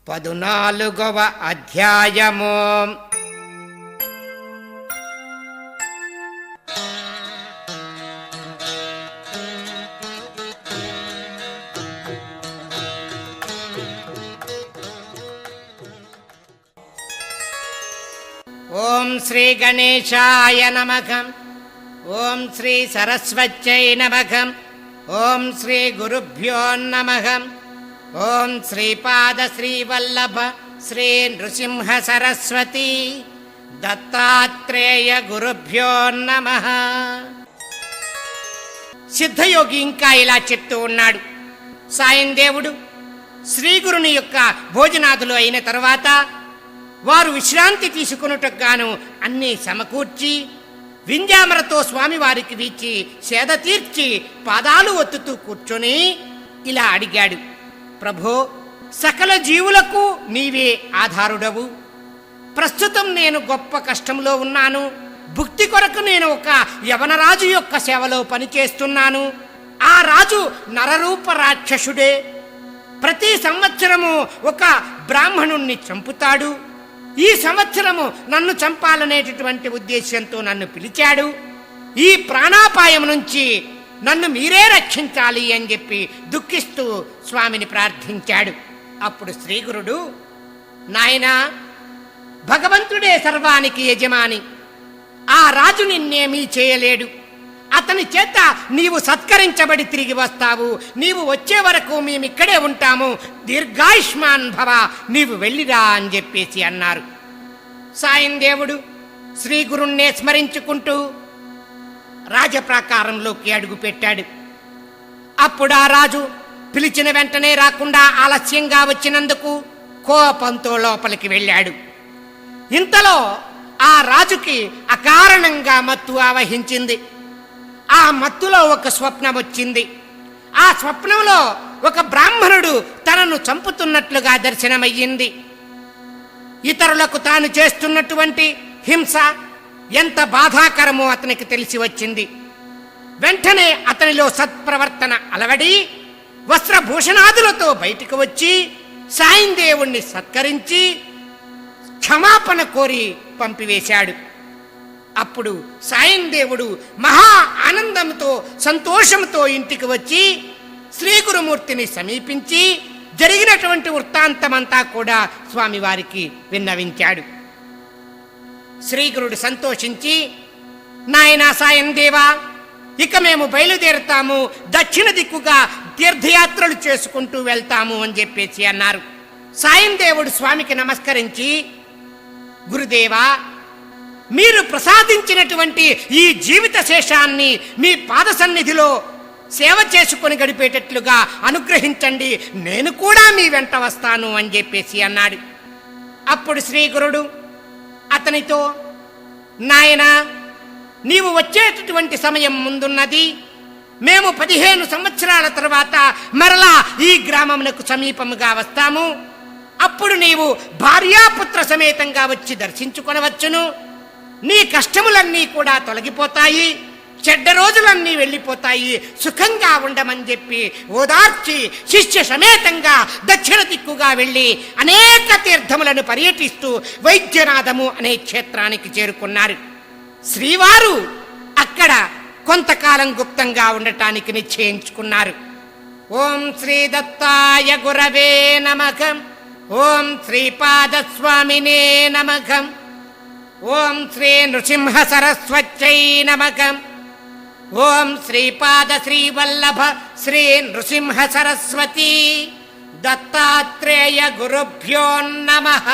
14వ అధ్యాయము. ఓం శ్రీ గణేశాయ నమః. ఓం శ్రీ సరస్వత్యై నమః. ఓం శ్రీ గురుభ్యో నమః. ఓం శ్రీపాద శ్రీవల్లభ శ్రీ నృసింహ సరస్వతి దత్తాత్రేయ గురుభ్యో నమః. సిద్ధయోగి ఇంకా ఇలా చెప్తూ ఉన్నాడు. సాయం దేవుడు శ్రీగురుని యొక్క భోజనాదులు అయిన తర్వాత వారు విశ్రాంతి తీసుకున్నట్టుకు గాను అన్నీ సమకూర్చి వింజామరతో స్వామివారికి వీచి సేద తీర్చి పాదాలు ఒత్తుతూ కూర్చొని ఇలా అడిగాడు. ప్రభో, సకల జీవులకు నీవే ఆధారుడవు. ప్రస్తుతం నేను గొప్ప కష్టంలో ఉన్నాను. భుక్తి కొరకు నేను ఒక యవనరాజు యొక్క సేవలో పనిచేస్తున్నాను. ఆ రాజు నరరూప రాక్షసుడే. ప్రతి సంవత్సరము ఒక బ్రాహ్మణుణ్ణి చంపుతాడు. ఈ సంవత్సరము నన్ను చంపాలనేటటువంటి ఉద్దేశంతో నన్ను పిలిచాడు. ఈ ప్రాణాపాయం నుంచి నన్ను మీరే రక్షించాలి అని చెప్పి దుఃఖిస్తూ స్వామిని ప్రార్థించాడు. అప్పుడు శ్రీగురుడు, నాయనా, భగవంతుడే సర్వానికి యజమాని. ఆ రాజు నిన్నేమీ చేయలేడు. అతని చేత నీవు సత్కరించబడి తిరిగి వస్తావు. నీవు వచ్చే వరకు మేమిక్కడే ఉంటాము. దీర్ఘాయుష్మాన్ భవ, నీవు వెళ్ళిరా అని చెప్పేసి అన్నారు. సాయం దేవుడు శ్రీగురుణ్ణే స్మరించుకుంటూ రాజప్రాకారంలోకి అడుగు పెట్టాడు. అప్పుడు ఆ రాజు పిలిచిన వెంటనే రాకుండా ఆలస్యంగా వచ్చినందుకు కోపంతో లోపలికి వెళ్ళాడు. ఇంతలో ఆ రాజుకి అకారణంగా మత్తు ఆవహించింది. ఆ మత్తులో ఒక స్వప్నం వచ్చింది. ఆ స్వప్నంలో ఒక బ్రాహ్మణుడు తనను చంపుతున్నట్లుగా దర్శనమయ్యింది. ఇతరులకు తాను చేస్తున్నటువంటి హింస ఎంత బాధాకరమో అతనికి తెలిసి వచ్చింది. వెంటనే అతనిలో సత్ప్రవర్తన అలవడి వస్త్రభూషణాదులతో బయటికి వచ్చి సాయం దేవుణ్ణి సత్కరించి క్షమాపణ కోరి పంపివేశాడు. అప్పుడు సాయం దేవుడు మహా ఆనందంతో సంతోషంతో ఇంటికి వచ్చి శ్రీగురుమూర్తిని సమీపించి జరిగినటువంటి వృత్తాంతమంతా కూడా స్వామివారికి విన్నవించాడు. శ్రీగురుడు సంతోషించి, నాయనా సాయం దేవా, ఇక మేము బయలుదేరుతాము, దక్షిణ దిక్కుగా తీర్థయాత్రలు చేసుకుంటూ వెళ్తాము అని చెప్పేసి అన్నారు. సాయం దేవుడు స్వామికి నమస్కరించి, గురుదేవా, మీరు ప్రసాదించినటువంటి ఈ జీవిత శేషాన్ని మీ పాద సన్నిధిలో సేవ చేసుకుని గడిపేటట్లుగా అనుగ్రహించండి. నేను కూడా మీ వెంట వస్తాను అని చెప్పేసి అన్నాడు. అప్పుడు శ్రీగురుడు అతనితో, నాయనా, నీవు వచ్చేటటువంటి సమయం ముందున్నది. మేము 15 సంవత్సరాల తర్వాత మరలా ఈ గ్రామమునకు సమీపముగా వస్తాము. అప్పుడు నీవు భార్యాపుత్ర సమేతంగా వచ్చి దర్శించుకొనవచ్చును. నీ కష్టములన్నీ కూడా తొలగిపోతాయి, చెడ్డ రోజులన్నీ వెళ్ళిపోతాయి. సుఖంగా ఉండమని చెప్పి ఓదార్చి శిష్య సమేతంగా దక్షిణ దిక్కుగా వెళ్ళి అనేక తీర్థములను పర్యటిస్తూ వైద్యనాథము అనే క్షేత్రానికి చేరుకున్నారు. శ్రీవారు అక్కడ కొంతకాలం గుప్తంగా ఉండటానికి నిశ్చయించుకున్నారు. ఓం శ్రీ దత్తాయ గురవే నమః. ఓం శ్రీపాదస్వామినే నమః. ఓం శ్రీ నృసింహ సరస్వత్యై నమః. ఓం శ్రీపాద శ్రీవల్లభ శ్రీ నృసింహ సరస్వతి దత్తాత్రేయ గురుభ్యో నమః.